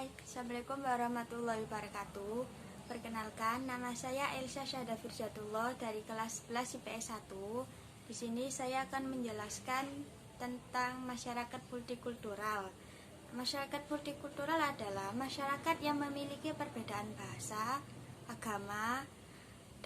Hai, Assalamualaikum warahmatullahi wabarakatuh. Perkenalkan, nama saya Elsa Syahda Firjatullah dari kelas 11 IPS 1. Di sini saya akan menjelaskan tentang masyarakat multikultural. Masyarakat multikultural adalah masyarakat yang memiliki perbedaan bahasa, agama,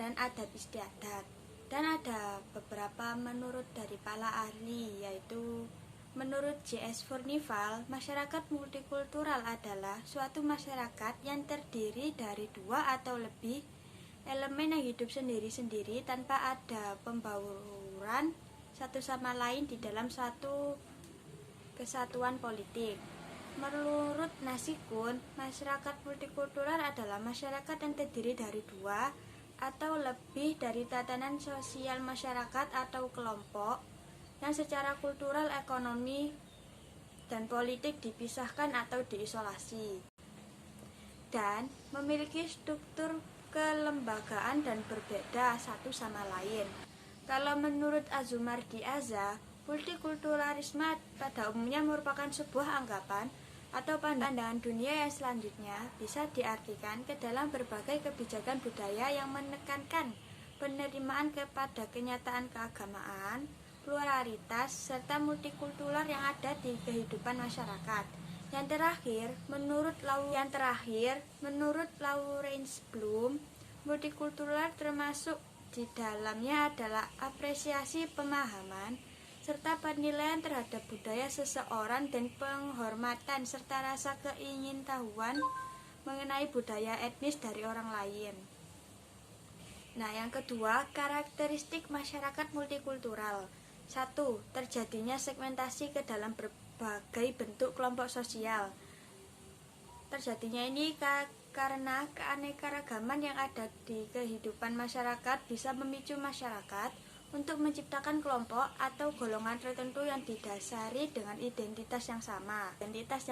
dan adat istiadat. Dan ada beberapa menurut dari para ahli, yaitu menurut J.S. Furnival, masyarakat multikultural adalah suatu masyarakat yang terdiri dari dua atau lebih elemen yang hidup sendiri-sendiri tanpa ada pembauran satu sama lain di dalam satu kesatuan politik. Menurut Nasikun, masyarakat multikultural adalah masyarakat yang terdiri dari dua atau lebih dari tatanan sosial masyarakat atau kelompok yang secara kultural, ekonomi, dan politik dipisahkan atau diisolasi, dan memiliki struktur kelembagaan dan berbeda satu sama lain. Kalau menurut Azumardi Aza, multikulturalisme pada umumnya merupakan sebuah anggapan atau pandangan dunia yang selanjutnya bisa diartikan ke dalam berbagai kebijakan budaya yang menekankan penerimaan kepada kenyataan keagamaan, pluralitas, serta multikultural yang ada di kehidupan masyarakat. Yang terakhir, menurut Lawrence Bloom, multikultural termasuk di dalamnya adalah apresiasi pemahaman serta penilaian terhadap budaya seseorang dan penghormatan serta rasa keingintahuan mengenai budaya etnis dari orang lain. Nah, yang kedua, karakteristik masyarakat multikultural. 1. Terjadinya segmentasi ke dalam berbagai bentuk kelompok sosial. Terjadinya ini karena keanekaragaman yang ada di kehidupan masyarakat bisa memicu masyarakat untuk menciptakan kelompok atau golongan tertentu yang didasari dengan identitas yang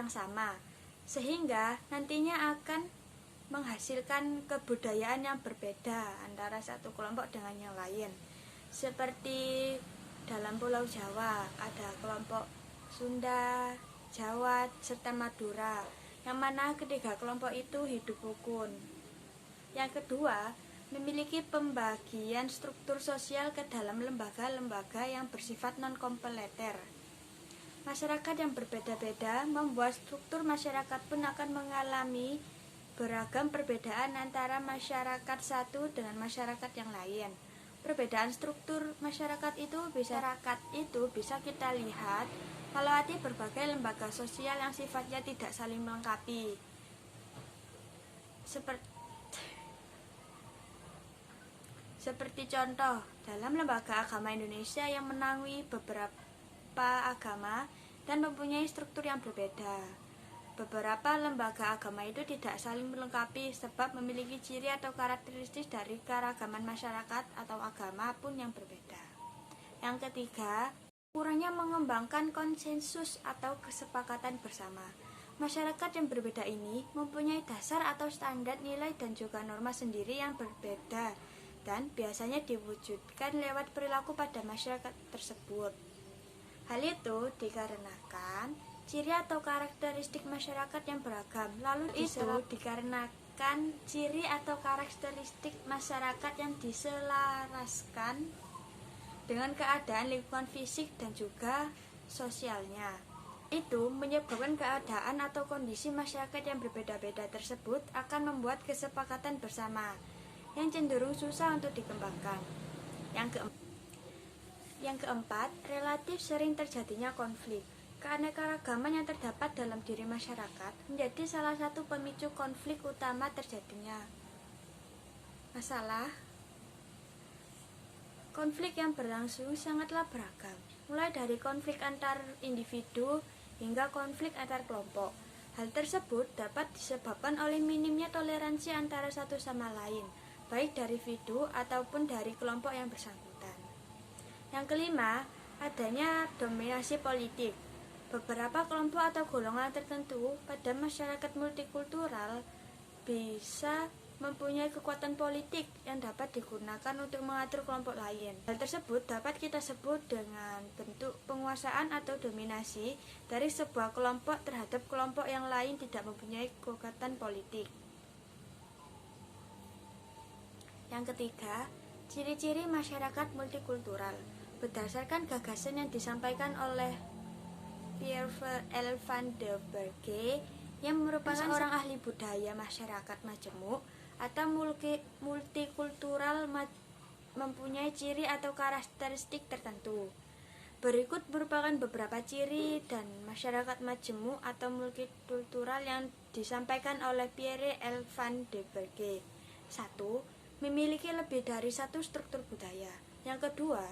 sama, sehingga nantinya akan menghasilkan kebudayaan yang berbeda antara satu kelompok dengan yang lain. Seperti dalam Pulau Jawa ada kelompok Sunda, Jawa, serta Madura, yang mana ketiga kelompok itu hidup rukun. Yang kedua, memiliki pembagian struktur sosial ke dalam lembaga-lembaga yang bersifat non-komplementer. Masyarakat yang berbeda-beda membuat struktur masyarakat pun akan mengalami beragam perbedaan antara masyarakat satu dengan masyarakat yang lain. Perbedaan struktur masyarakat itu bisa kita lihat melewati berbagai lembaga sosial yang sifatnya tidak saling melengkapi. Seperti contoh, dalam lembaga agama Indonesia yang menaungi beberapa agama dan mempunyai struktur yang berbeda. Beberapa lembaga agama itu tidak saling melengkapi sebab memiliki ciri atau karakteristik dari keragaman masyarakat atau agama pun yang berbeda. Yang ketiga, kurangnya mengembangkan konsensus atau kesepakatan bersama. Masyarakat yang berbeda ini mempunyai dasar atau standar nilai dan juga norma sendiri yang berbeda dan biasanya diwujudkan lewat perilaku pada masyarakat tersebut. Hal itu dikarenakan ciri atau karakteristik masyarakat yang beragam. Dikarenakan ciri atau karakteristik masyarakat yang diselaraskan dengan keadaan lingkungan fisik dan juga sosialnya. Itu menyebabkan keadaan atau kondisi masyarakat yang berbeda-beda tersebut akan membuat kesepakatan bersama yang cenderung susah untuk dikembangkan. Yang keempat, relatif sering terjadinya konflik. Keanekaragaman yang terdapat dalam diri masyarakat menjadi salah satu pemicu konflik utama terjadinya masalah. Konflik yang berlangsung sangatlah beragam, mulai dari konflik antar individu hingga konflik antar kelompok. Hal tersebut dapat disebabkan oleh minimnya toleransi antara satu sama lain, baik dari individu ataupun dari kelompok yang bersangkutan. Yang kelima, adanya dominasi politik. Beberapa kelompok atau golongan tertentu pada masyarakat multikultural bisa mempunyai kekuatan politik yang dapat digunakan untuk mengatur kelompok lain. Hal tersebut dapat kita sebut dengan bentuk penguasaan atau dominasi dari sebuah kelompok terhadap kelompok yang lain tidak mempunyai kekuatan politik. Yang ketiga, ciri-ciri masyarakat multikultural. Berdasarkan gagasan yang disampaikan oleh Pierre L. van der Berge yang merupakan seorang ahli budaya masyarakat majemuk atau multikultural mempunyai ciri atau karakteristik tertentu. Berikut merupakan beberapa ciri dan masyarakat majemuk atau multikultural yang disampaikan oleh Pierre L. van der Berge. 1. Memiliki lebih dari satu struktur budaya. Yang kedua,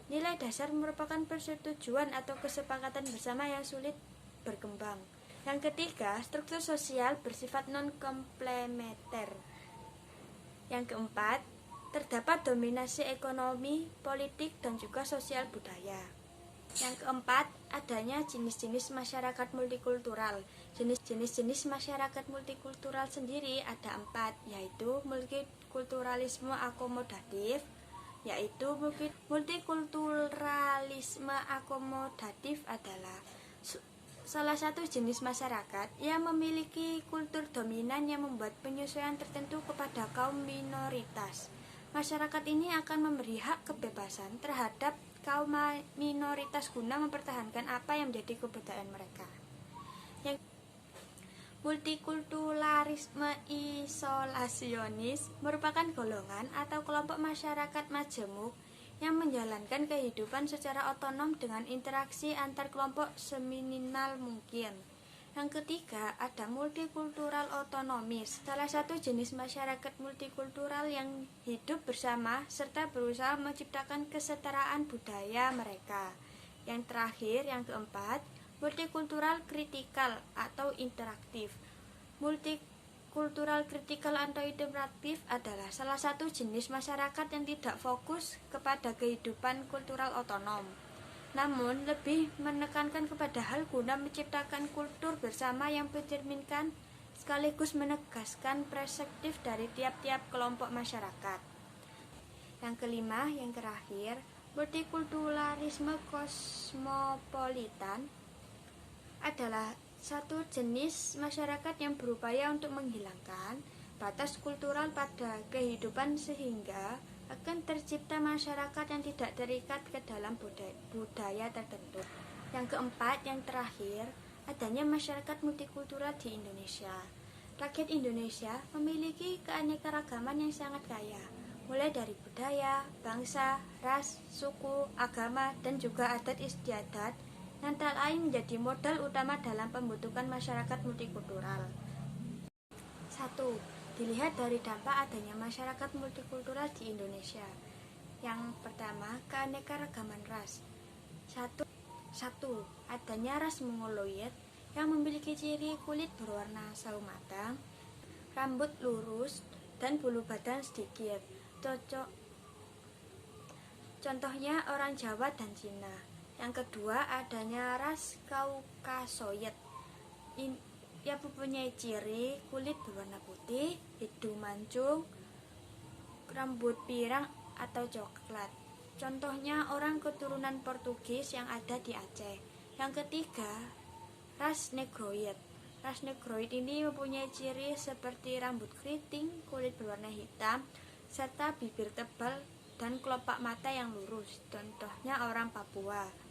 nilai dasar merupakan persetujuan atau kesepakatan bersama yang sulit berkembang. Yang ketiga, struktur sosial bersifat non-komplementer. Yang keempat, terdapat dominasi ekonomi, politik, dan juga sosial budaya. Yang keempat, adanya jenis-jenis masyarakat multikultural. Jenis-jenis masyarakat multikultural sendiri ada 4, yaitu multikulturalisme akomodatif, multikulturalisme akomodatif adalah salah satu jenis masyarakat yang memiliki kultur dominan yang membuat penyesuaian tertentu kepada kaum minoritas. Masyarakat ini akan memberi hak kebebasan terhadap kaum minoritas guna mempertahankan apa yang menjadi kebudayaan mereka. Yang multikulturalisme isolasionis merupakan golongan atau kelompok masyarakat majemuk yang menjalankan kehidupan secara otonom dengan interaksi antar kelompok seminimal mungkin. Yang ketiga, ada multikultural otonomis, salah satu jenis masyarakat multikultural yang hidup bersama serta berusaha menciptakan kesetaraan budaya mereka. Yang terakhir, yang keempat, multikultural kritikal atau interaktif. Multikultural kritikal atau interaktif adalah salah satu jenis masyarakat yang tidak fokus kepada kehidupan kultural otonom, namun lebih menekankan kepada hal guna menciptakan kultur bersama yang mencerminkan sekaligus menegaskan perspektif dari tiap-tiap kelompok masyarakat. Yang kelima, yang terakhir, multikulturalisme kosmopolitan adalah satu jenis masyarakat yang berupaya untuk menghilangkan batas kultural pada kehidupan sehingga akan tercipta masyarakat yang tidak terikat ke dalam budaya tertentu. Yang keempat, yang terakhir, adanya masyarakat multikultural di Indonesia. Rakyat Indonesia memiliki keanekaragaman yang sangat kaya, mulai dari budaya, bangsa, ras, suku, agama, dan juga adat istiadat yang tak lain menjadi modal utama dalam pembentukan masyarakat multikultural. 1. Dilihat dari dampak adanya masyarakat multikultural di Indonesia. Yang pertama, keanekaragaman ras. 1. Adanya ras Mongoloid yang memiliki ciri kulit berwarna sawo matang, rambut lurus, dan bulu badan sedikit. Contohnya orang Jawa dan Cina. Yang kedua, adanya ras Kaukasoid yang mempunyai ciri kulit berwarna putih, hidung mancung, rambut pirang atau coklat. Contohnya orang keturunan Portugis yang ada di Aceh. Yang ketiga, ras Negroid. Ras Negroid ini mempunyai ciri seperti rambut keriting, kulit berwarna hitam, serta bibir tebal dan kelopak mata yang lurus. Contohnya orang Papua.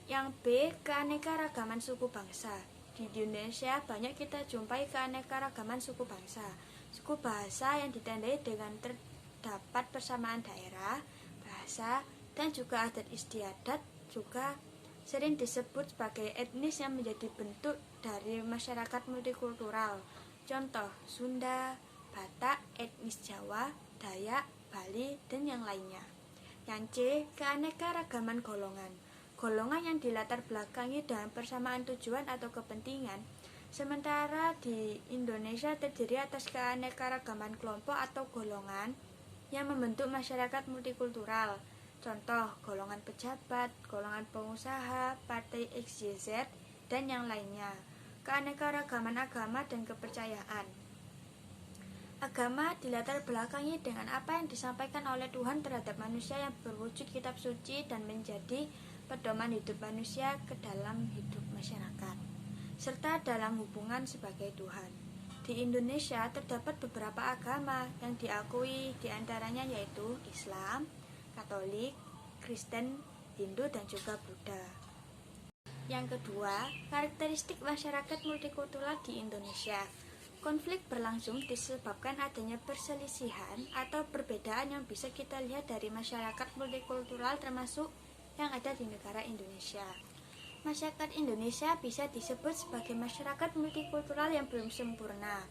Yang B, keanekaragaman suku bangsa. Di Indonesia banyak kita jumpai keanekaragaman suku bangsa. Suku bahasa yang ditandai dengan terdapat persamaan daerah, bahasa, dan juga adat istiadat juga sering disebut sebagai etnis yang menjadi bentuk dari masyarakat multikultural. Contoh, Sunda, Batak, etnis Jawa, Dayak, Bali, dan yang lainnya. Yang C, keanekaragaman golongan. Golongan yang dilatar belakangi dengan persamaan tujuan atau kepentingan, sementara di Indonesia terdiri atas keanekaragaman kelompok atau golongan yang membentuk masyarakat multikultural. Contoh, golongan pejabat, golongan pengusaha, partai XYZ, dan yang lainnya. Keanekaragaman agama dan kepercayaan. Agama dilatar belakangi dengan apa yang disampaikan oleh Tuhan terhadap manusia yang berwujud kitab suci dan menjadi pedoman hidup manusia ke dalam hidup masyarakat, serta dalam hubungan sebagai Tuhan. Di Indonesia terdapat beberapa agama yang diakui, diantaranya yaitu Islam, Katolik, Kristen, Hindu, dan juga Buddha. Yang kedua, karakteristik masyarakat multikultural di Indonesia. Konflik berlangsung disebabkan adanya perselisihan atau perbedaan yang bisa kita lihat dari masyarakat multikultural termasuk yang ada di negara Indonesia. Masyarakat Indonesia bisa disebut sebagai masyarakat multikultural yang belum sempurna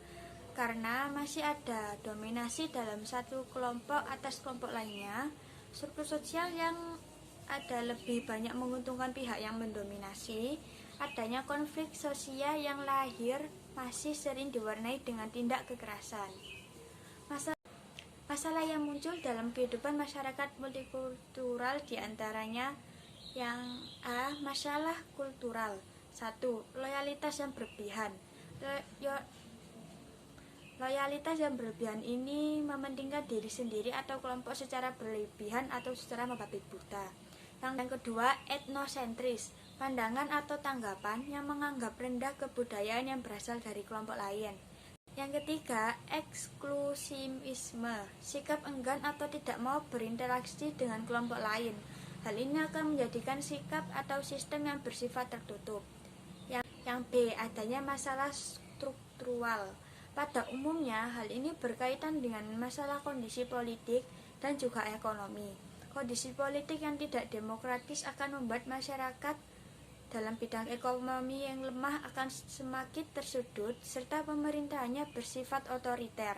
karena masih ada dominasi dalam satu kelompok atas kelompok lainnya, struktur sosial yang ada lebih banyak menguntungkan pihak yang mendominasi, adanya konflik sosial yang lahir masih sering diwarnai dengan tindak kekerasan. Masalah yang muncul dalam kehidupan masyarakat multikultural diantaranya yang A. Masalah kultural. 1. Loyalitas yang berlebihan. Loyalitas yang berlebihan ini mementingkan diri sendiri atau kelompok secara berlebihan atau secara membabi buta. Yang kedua, etnosentris. Pandangan atau tanggapan yang menganggap rendah kebudayaan yang berasal dari kelompok lain. Yang ketiga, eksklusivisme. Sikap enggan atau tidak mau berinteraksi dengan kelompok lain. Hal ini akan menjadikan sikap atau sistem yang bersifat tertutup. Yang B, adanya masalah struktural. Pada umumnya, hal ini berkaitan dengan masalah kondisi politik dan juga ekonomi. Kondisi politik yang tidak demokratis akan membuat masyarakat dalam bidang ekonomi yang lemah akan semakin tersudut, serta pemerintahannya bersifat otoriter.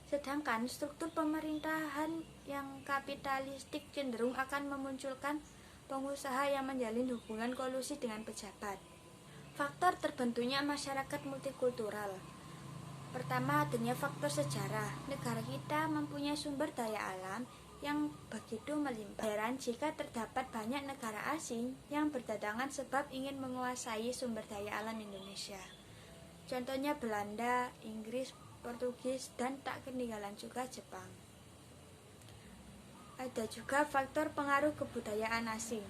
Sedangkan struktur pemerintahan yang kapitalistik cenderung akan memunculkan pengusaha yang menjalin hubungan kolusi dengan pejabat. Faktor terbentuknya masyarakat multikultural. Pertama, adanya faktor sejarah. Negara kita mempunyai sumber daya alam yang begitu melimpah. Heran jika terdapat banyak negara asing yang berdatangan sebab ingin menguasai sumber daya alam Indonesia. Contohnya Belanda, Inggris, Portugis, dan tak ketinggalan juga Jepang. Ada juga faktor pengaruh kebudayaan asing.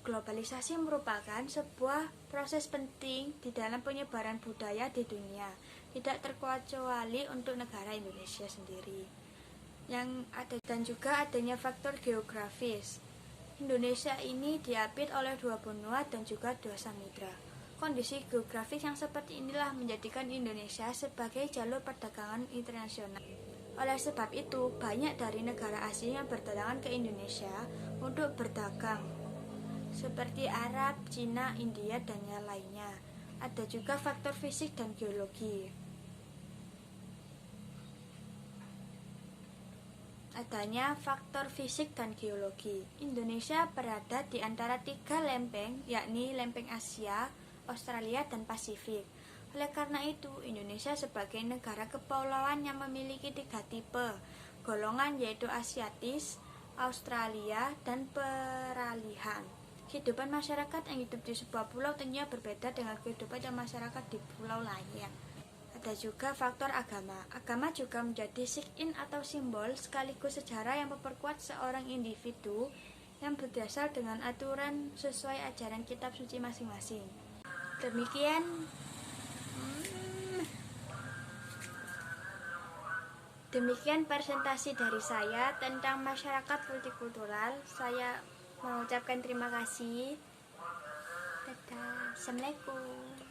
Globalisasi merupakan sebuah proses penting di dalam penyebaran budaya di dunia, tidak terkecuali untuk negara Indonesia sendiri. Dan juga adanya faktor geografis. Indonesia ini diapit oleh 2 benua dan juga 2 samudra. Kondisi geografis yang seperti inilah menjadikan Indonesia sebagai jalur perdagangan internasional. Oleh sebab itu, banyak dari negara asing yang berdatangan ke Indonesia untuk berdagang, seperti Arab, Cina, India, dan yang lainnya. Ada juga faktor fisik dan geologi. Adanya faktor fisik dan geologi. Indonesia berada di antara 3 lempeng, yakni lempeng Asia, Australia, dan Pasifik. Oleh karena itu, Indonesia sebagai negara kepulauan yang memiliki 3 tipe golongan, yaitu Asiatis, Australia, dan peralihan. Kehidupan masyarakat yang hidup di sebuah pulau tentunya berbeda dengan kehidupan masyarakat di pulau lain. Ada juga faktor agama. Agama juga menjadi sign atau simbol sekaligus sejarah yang memperkuat seorang individu yang berdasar dengan aturan sesuai ajaran kitab suci masing-masing. Demikian presentasi dari saya tentang masyarakat multikultural. Saya mengucapkan terima kasih. Dadah. Assalamualaikum.